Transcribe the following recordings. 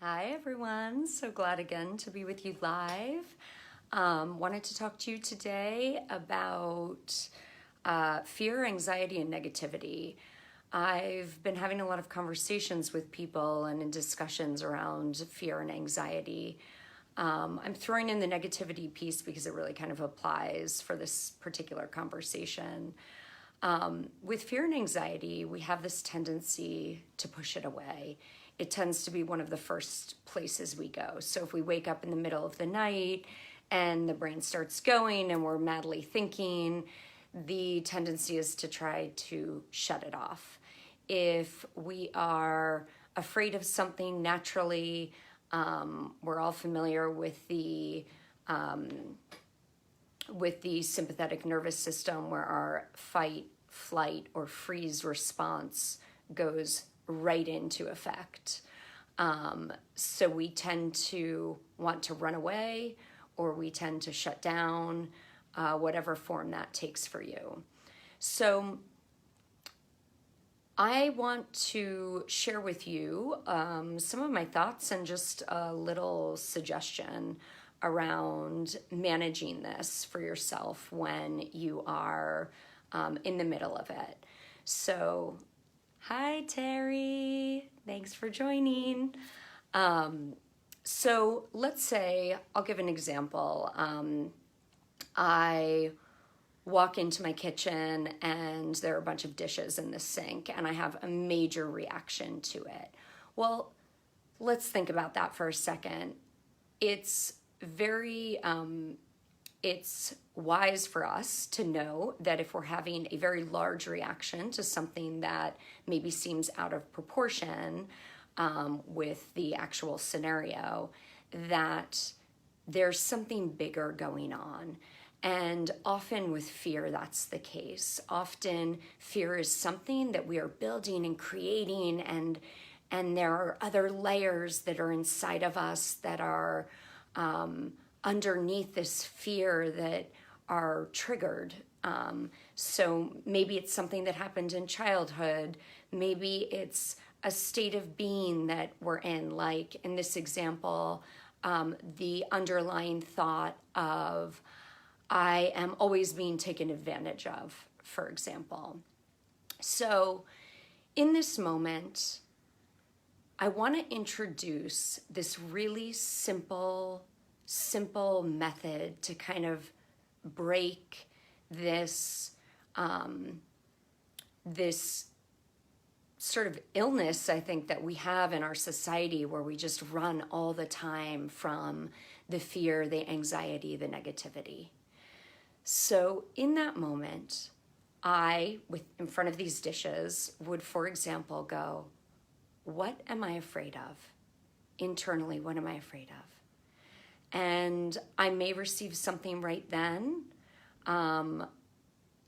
Hi everyone, so glad again to be with you live. Wanted to talk to you today about fear, anxiety, and negativity. I've been having a lot of conversations with people and in discussions around fear and anxiety. I'm throwing in the negativity piece because it really kind of applies for this particular conversation. With fear and anxiety, we have this tendency to push it away. It tends to be one of the first places we go. So if we wake up in the middle of the night and the brain starts going and we're madly thinking, the tendency is to try to shut it off. If we are afraid of something naturally, we're all familiar with the sympathetic nervous system where our fight, flight, or freeze response goes right into effect. So we tend to want to run away or we tend to shut down, whatever form that takes for you. So I want to share with you some of my thoughts and just a little suggestion around managing this for yourself when you are in the middle of it. So, hi Terry, thanks for joining. So let's say, I'll give an example. I walk into my kitchen and there are a bunch of dishes in the sink and I have a major reaction to it. Well, let's think about that for a second. It's it's wise for us to know that if we're having a very large reaction to something that maybe seems out of proportion with the actual scenario, that there's something bigger going on. And often with fear, that's the case. Often fear is something that we are building and creating, and there are other layers that are inside of us that are underneath this fear that are triggered. So maybe it's something that happened in childhood. Maybe it's a state of being that we're in, like in this example, the underlying thought of, I am always being taken advantage of, for example. So in this moment, I want to introduce this really simple method to kind of break this this sort of illness, I think, that we have in our society where we just run all the time from the fear, the anxiety, the negativity. So in that moment, I, in front of these dishes, would, for example, go, what am I afraid of? Internally, what am I afraid of? And I may receive something right then.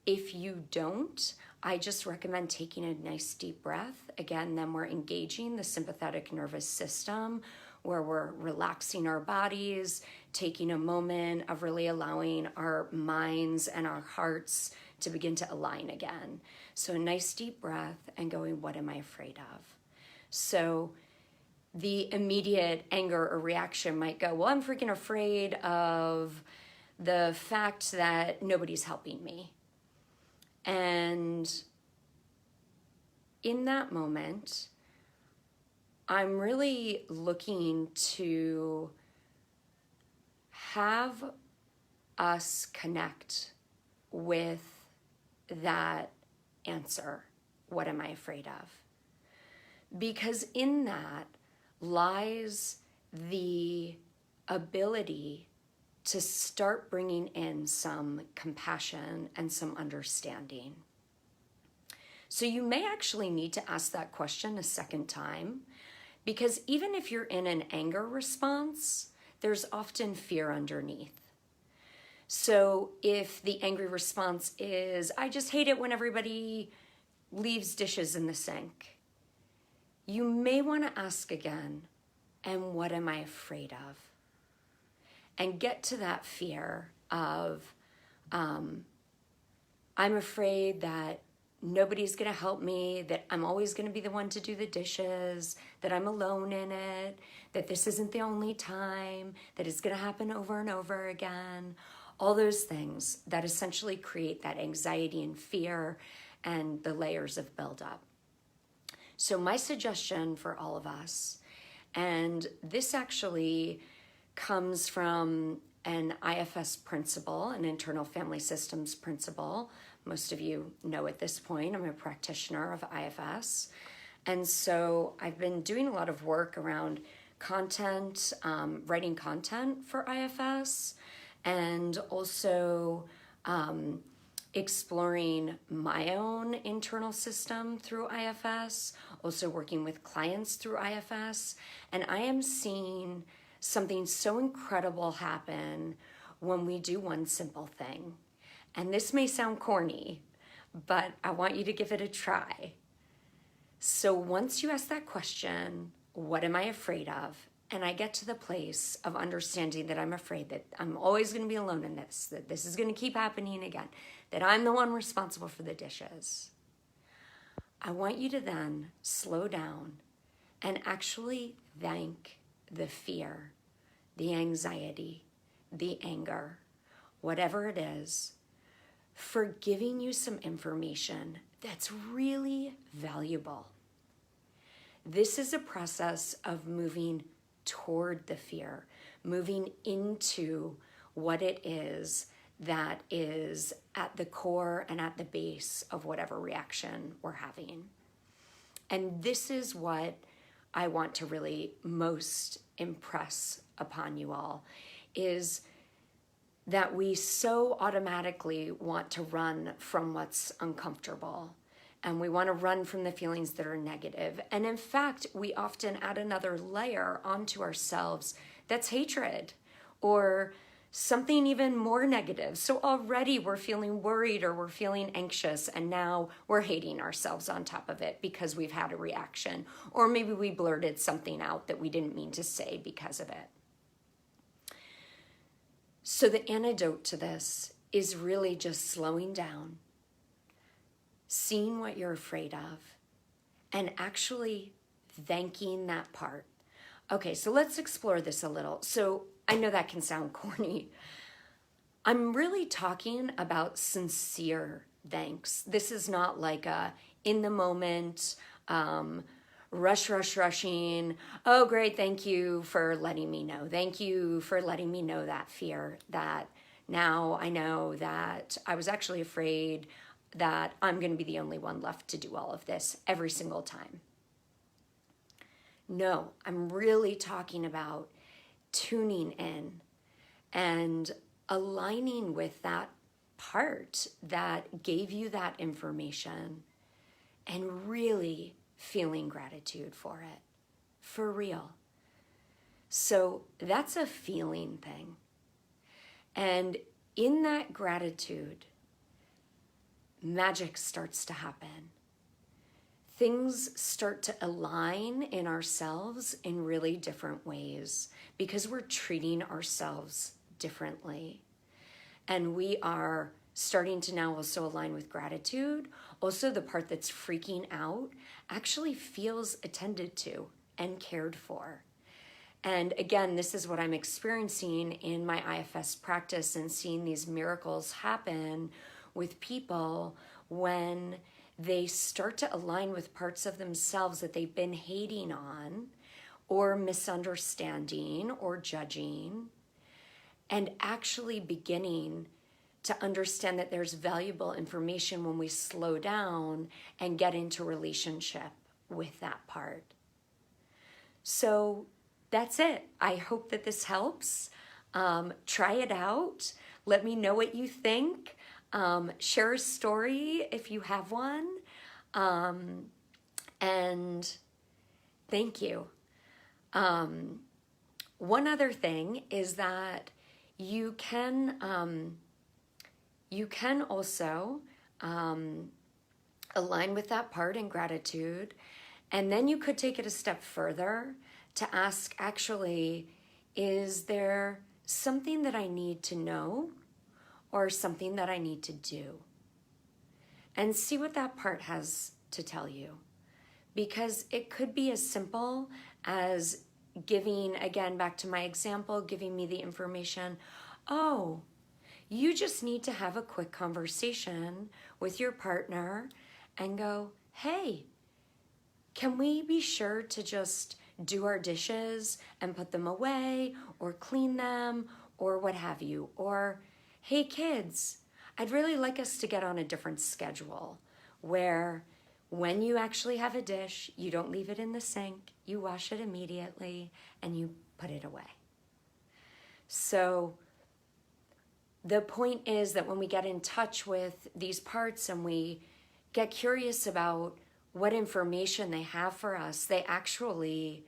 If you don't, I just recommend taking a nice deep breath. Again, then we're engaging the sympathetic nervous system, where we're relaxing our bodies, taking a moment of really allowing our minds and our hearts to begin to align again. So a nice deep breath and going, what am I afraid of? So the immediate anger or reaction might go, well, I'm freaking afraid of the fact that nobody's helping me. And in that moment, I'm really looking to have us connect with that answer. What am I afraid of? Because in that lies the ability to start bringing in some compassion and some understanding. So you may actually need to ask that question a second time, because even if you're in an anger response, there's often fear underneath. So if the angry response is, I just hate it when everybody leaves dishes in the sink, you may want to ask again, and what am I afraid of? And get to that fear of, I'm afraid that nobody's going to help me, that I'm always going to be the one to do the dishes, that I'm alone in it, that this isn't the only time, that it's going to happen over and over again. All those things that essentially create that anxiety and fear and the layers of buildup. So my suggestion for all of us, and this actually comes from an IFS principle, an internal family systems principle. Most of you know at this point, I'm a practitioner of IFS. And so I've been doing a lot of work around content, writing content for IFS, and also exploring my own internal system through IFS, also working with clients through IFS. And I am seeing something so incredible happen when we do one simple thing. And this may sound corny, but I want you to give it a try. So once you ask that question, what am I afraid of? And I get to the place of understanding that I'm afraid that I'm always going to be alone in this, that this is going to keep happening again, that I'm the one responsible for the dishes. I want you to then slow down and actually thank the fear, the anxiety, the anger, whatever it is, for giving you some information that's really valuable. This is a process of moving toward the fear, moving into what it is that is at the core and at the base of whatever reaction we're having. And this is what I want to really most impress upon you all, is that we so automatically want to run from what's uncomfortable. And we want to run from the feelings that are negative. And in fact, we often add another layer onto ourselves that's hatred or something even more negative. So already we're feeling worried or we're feeling anxious, and now we're hating ourselves on top of it because we've had a reaction. Or maybe we blurted something out that we didn't mean to say because of it. So the antidote to this is really just slowing down, seeing what you're afraid of, and actually thanking that part. Okay, so let's explore this a little. So I know that can sound corny. I'm really talking about sincere thanks. This is not like a in the moment, rushing. Oh, great. Thank you for letting me know. Thank you for letting me know that fear, that now I know that I was actually afraid that I'm going to be the only one left to do all of this every single time. No, I'm really talking about tuning in and aligning with that part that gave you that information and really feeling gratitude for it, for real. So that's a feeling thing. And in that gratitude, magic starts to happen. Things start to align in ourselves in really different ways because we're treating ourselves differently. And we are starting to now also align with gratitude. Also, the part that's freaking out actually feels attended to and cared for. And again, this is what I'm experiencing in my IFS practice and seeing these miracles happen with people when they start to align with parts of themselves that they've been hating on or misunderstanding or judging, and actually beginning to understand that there's valuable information when we slow down and get into relationship with that part. So that's it. I hope that this helps. Try it out. Let me know what you think. Share a story if you have one. And thank you. One other thing is that you can also align with that part in gratitude, and then you could take it a step further to ask, actually, is there something that I need to know or something that I need to do? and see what that part has to tell you. Because it could be as simple as giving, again, back to my example, giving me the information, oh, you just need to have a quick conversation with your partner and go, hey, can we be sure to just do our dishes and put them away or clean them or what have you? Or, hey kids, I'd really like us to get on a different schedule where when you actually have a dish, you don't leave it in the sink, you wash it immediately and you put it away. So the point is that when we get in touch with these parts and we get curious about what information they have for us, they actually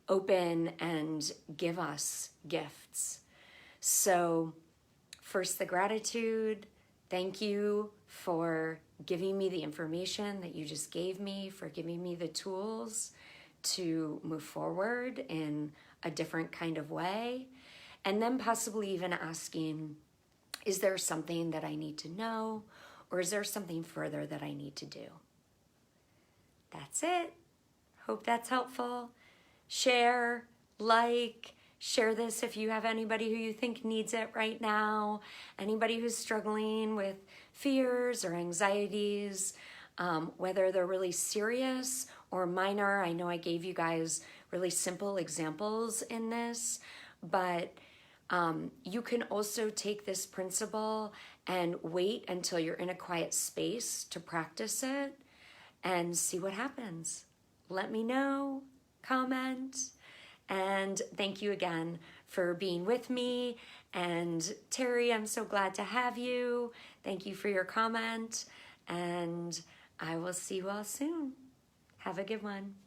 open and give us gifts. So first, the gratitude. Thank you for giving me the information that you just gave me, for giving me the tools to move forward in a different kind of way. And then possibly even asking, is there something that I need to know? Or is there something further that I need to do? That's it. Hope that's helpful. Share, share this if you have anybody who you think needs it right now, anybody who's struggling with fears or anxieties, whether they're really serious or minor. I know I gave you guys really simple examples in this, but you can also take this principle and wait until you're in a quiet space to practice it and see what happens. Let me know, comment, and thank you again for being with me. And Terry, I'm so glad to have you. Thank you for your comment, and I will see you all soon. Have a good one.